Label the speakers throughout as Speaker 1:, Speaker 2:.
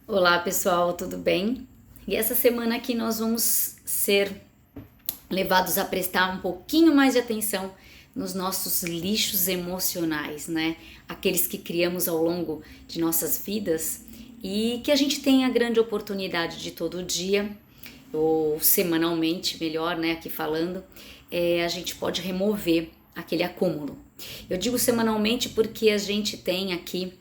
Speaker 1: Olá pessoal, tudo bem? E essa semana aqui nós vamos ser levados a prestar um pouquinho mais de atenção nos nossos lixos emocionais, né? Aqueles que criamos ao longo de nossas vidas e que a gente tem a grande oportunidade de todo dia, ou semanalmente, melhor, né? Aqui falando, a gente pode remover aquele acúmulo. Eu digo semanalmente porque a gente tem aqui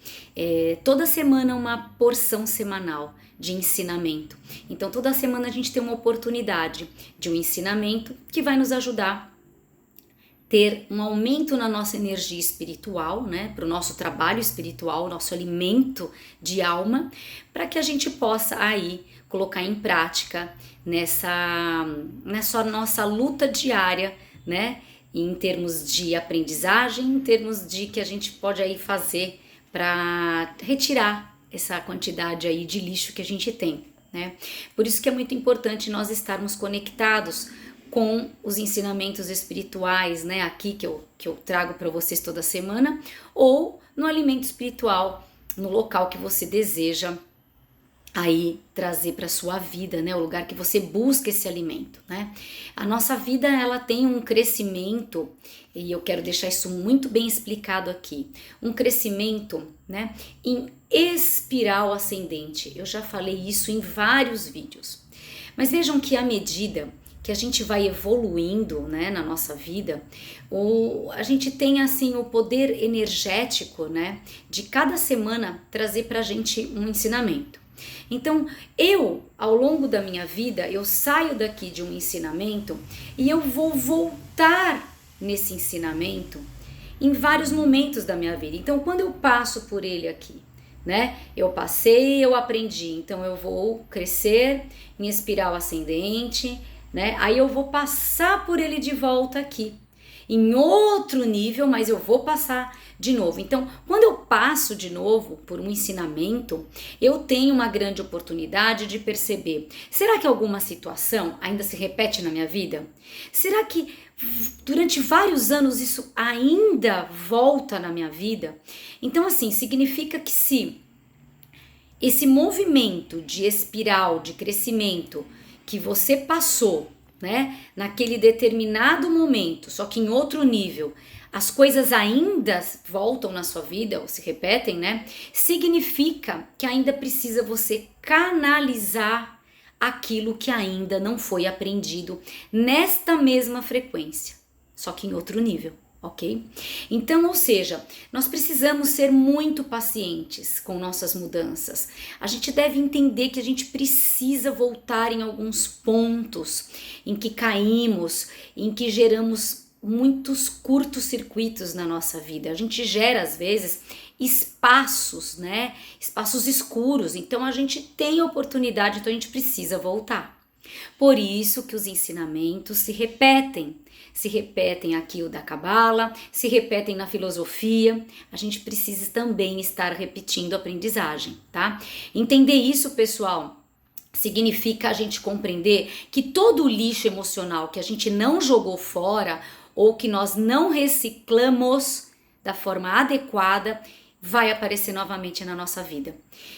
Speaker 1: toda semana uma porção semanal de ensinamento. Então toda semana a gente tem uma oportunidade de um ensinamento que vai nos ajudar a ter um aumento na nossa energia espiritual, né, para o nosso trabalho espiritual, nosso alimento de alma, para que a gente possa aí colocar em prática nessa nossa luta diária, né, em termos de aprendizagem, em termos de que a gente pode aí fazer para retirar essa quantidade aí de lixo que a gente tem, né? Por isso que é muito importante nós estarmos conectados com os ensinamentos espirituais, né? Aqui que eu trago para vocês toda semana, ou no alimento espiritual, no local que você deseja aí trazer para sua vida, né, o lugar que você busca esse alimento, né? A nossa vida ela tem um crescimento e eu quero deixar isso muito bem explicado aqui, um crescimento, né, em espiral ascendente. Eu já falei isso em vários vídeos. Mas vejam que à medida que a gente vai evoluindo, né, na nossa vida, a gente tem assim o poder energético, né, de cada semana trazer para a gente um ensinamento. Então, ao longo da minha vida, eu saio daqui de um ensinamento e eu vou voltar nesse ensinamento em vários momentos da minha vida. Então, quando eu passo por ele aqui, né? Eu passei, eu aprendi. Então, eu vou crescer em espiral ascendente, né? Aí eu vou passar por ele de volta aqui, em outro nível, mas eu vou passar de novo. Então, quando eu passo de novo por um ensinamento, eu tenho uma grande oportunidade de perceber: será que alguma situação ainda se repete na minha vida? Será que durante vários anos isso ainda volta na minha vida? Então, assim, significa que se esse movimento de espiral, de crescimento que você passou, né, naquele determinado momento, só que em outro nível, as coisas ainda voltam na sua vida ou se repetem, né? Significa que ainda precisa você canalizar aquilo que ainda não foi aprendido nesta mesma frequência, só que em outro nível. Ok? Então, ou seja, nós precisamos ser muito pacientes com nossas mudanças. A gente deve entender que a gente precisa voltar em alguns pontos em que caímos, em que geramos muitos curtos-circuitos na nossa vida. A gente gera, às vezes, espaços, né? Espaços escuros. Então, a gente tem oportunidade, então a gente precisa voltar. Por isso que os ensinamentos se repetem aqui o da Cabala, se repetem na filosofia. A gente precisa também estar repetindo a aprendizagem, tá? Entender isso, pessoal, significa a gente compreender que todo o lixo emocional que a gente não jogou fora ou que nós não reciclamos da forma adequada vai aparecer novamente na nossa vida.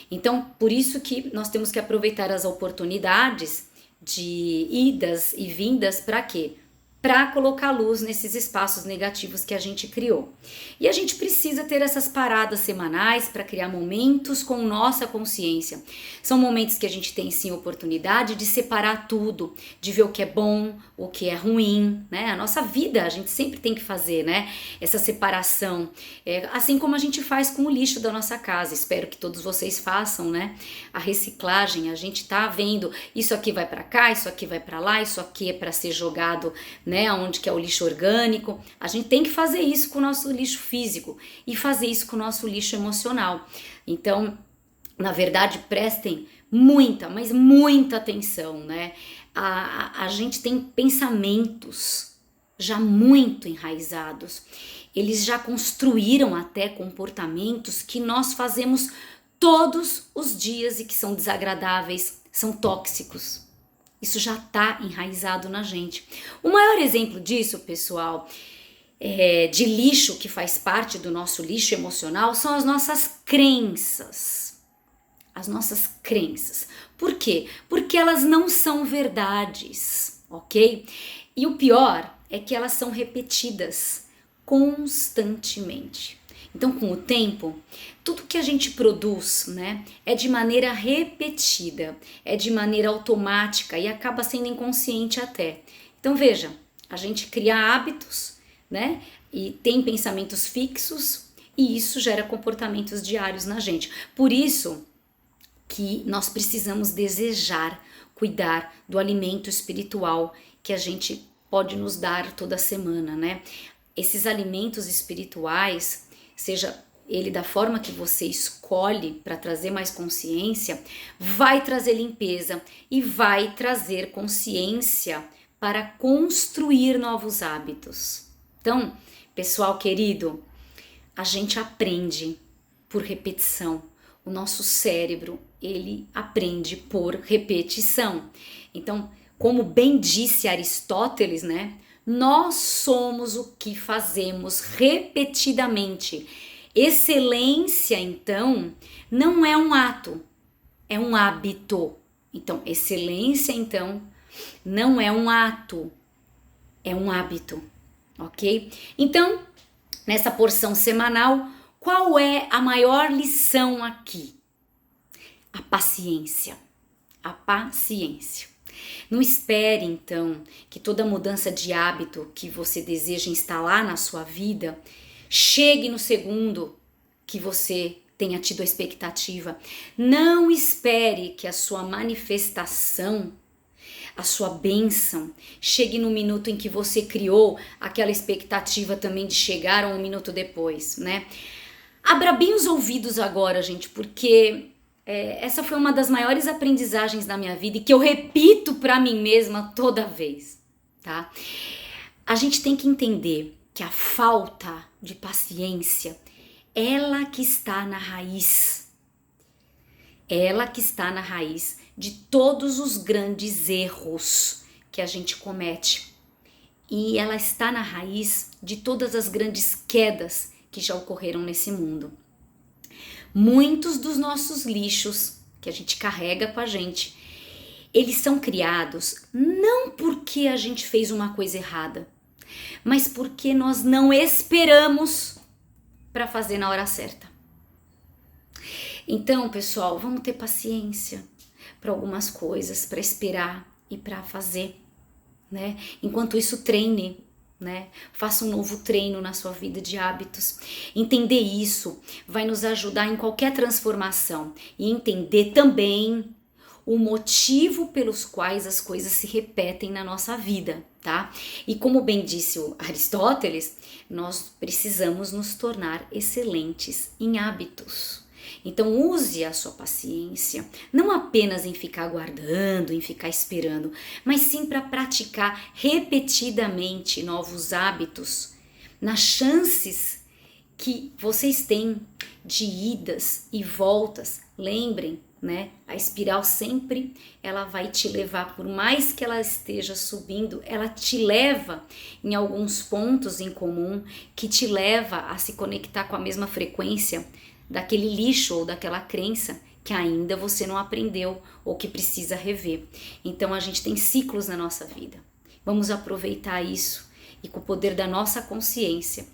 Speaker 1: Então, por isso que nós temos que aproveitar as oportunidades de idas e vindas para quê? Para colocar luz nesses espaços negativos que a gente criou. E a gente precisa ter essas paradas semanais para criar momentos com nossa consciência. São momentos que a gente tem sim oportunidade de separar tudo, de ver o que é bom, o que é ruim, né? A nossa vida a gente sempre tem que fazer, né? Essa separação, assim como a gente faz com o lixo da nossa casa. Espero que todos vocês façam, né? A reciclagem, a gente tá vendo isso aqui vai para cá, isso aqui vai para lá, isso aqui é para ser jogado, né, onde que é o lixo orgânico. A gente tem que fazer isso com o nosso lixo físico e fazer isso com o nosso lixo emocional. Então, na verdade, prestem muita, mas muita atenção, né? A gente tem pensamentos já muito enraizados. Eles já construíram até comportamentos que nós fazemos todos os dias e que são desagradáveis, são tóxicos. Isso já está enraizado na gente. O maior exemplo disso, pessoal, de lixo que faz parte do nosso lixo emocional são as nossas crenças. as nossas crenças. Por quê? Porque elas não são verdades, ok? E o pior é que elas são repetidas constantemente. Então, com o tempo, tudo que a gente produz, né, é de maneira repetida, é de maneira automática e acaba sendo inconsciente até. Então, veja, a gente cria hábitos, né, e tem pensamentos fixos e isso gera comportamentos diários na gente. Por isso que nós precisamos desejar cuidar do alimento espiritual que a gente pode nos dar toda semana, né? Esses alimentos espirituais, seja ele da forma que você escolhe para trazer mais consciência, vai trazer limpeza e vai trazer consciência para construir novos hábitos. Então, pessoal querido, a gente aprende por repetição. O nosso cérebro, ele aprende por repetição. Então, como bem disse Aristóteles, né? Nós somos o que fazemos repetidamente. Excelência, então, não é um ato, é um hábito. Então, excelência, então, não é um ato, é um hábito, ok? Então, nessa porção semanal, qual é a maior lição aqui? A paciência. A paciência. Não espere, então, que toda mudança de hábito que você deseja instalar na sua vida chegue no segundo que você tenha tido a expectativa. Não espere que a sua manifestação, a sua bênção, chegue no minuto em que você criou aquela expectativa também de chegar um minuto depois, né? Abra bem os ouvidos agora, gente, porque essa foi uma das maiores aprendizagens da minha vida e que eu repito para mim mesma toda vez, tá? A gente tem que entender que a falta de paciência, ela que está na raiz. Ela que está na raiz de todos os grandes erros que a gente comete. E ela está na raiz de todas as grandes quedas que já ocorreram nesse mundo. Muitos dos nossos lixos que a gente carrega com a gente, eles são criados não porque a gente fez uma coisa errada, mas porque nós não esperamos para fazer na hora certa. Então, pessoal, vamos ter paciência para algumas coisas, para esperar e para fazer, né? Enquanto isso, treine, né? Faça um novo treino na sua vida de hábitos. Entender isso vai nos ajudar em qualquer transformação e entender também o motivo pelos quais as coisas se repetem na nossa vida, tá? E como bem disse o Aristóteles, nós precisamos nos tornar excelentes em hábitos. Então use a sua paciência, não apenas em ficar aguardando, em ficar esperando, mas sim para praticar repetidamente novos hábitos, nas chances que vocês têm de idas e voltas. Lembrem, né? A espiral sempre ela vai te levar, por mais que ela esteja subindo, ela te leva em alguns pontos em comum que te leva a se conectar com a mesma frequência daquele lixo ou daquela crença que ainda você não aprendeu ou que precisa rever. Então a gente tem ciclos na nossa vida. Vamos aproveitar isso e com o poder da nossa consciência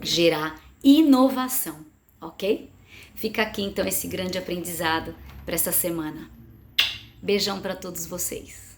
Speaker 1: gerar inovação, ok? Fica aqui então esse grande aprendizado para essa semana. Beijão para todos vocês.